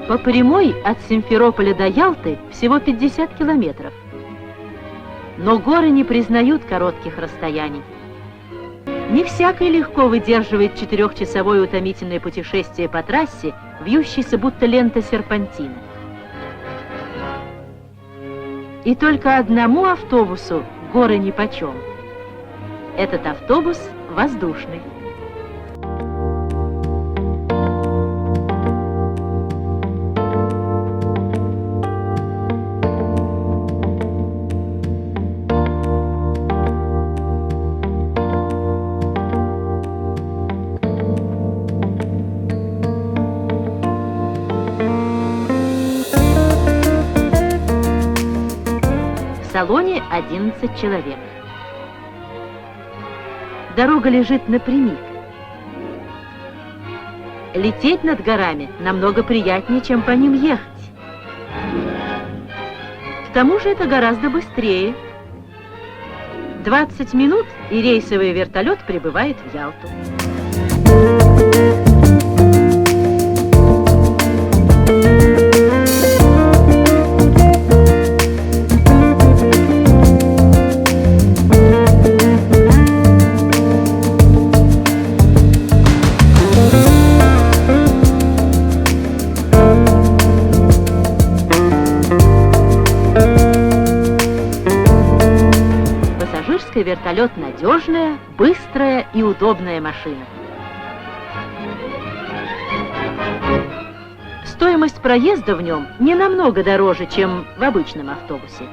По прямой от Симферополя до Ялты всего 50 километров. Но горы не признают коротких расстояний. Не всякий легко выдерживает 4-часовое утомительное путешествие по трассе, вьющейся будто лента серпантина. И только одному автобусу горы нипочем. Этот автобус воздушный. В салоне 11 человек. Дорога лежит напрямик. Лететь над горами намного приятнее, чем по ним ехать. К тому же это гораздо быстрее. 20 минут, и рейсовый вертолет прибывает в Ялту. Вертолет надежная, быстрая и удобная машина. Стоимость проезда в нем не намного дороже, чем в обычном автобусе.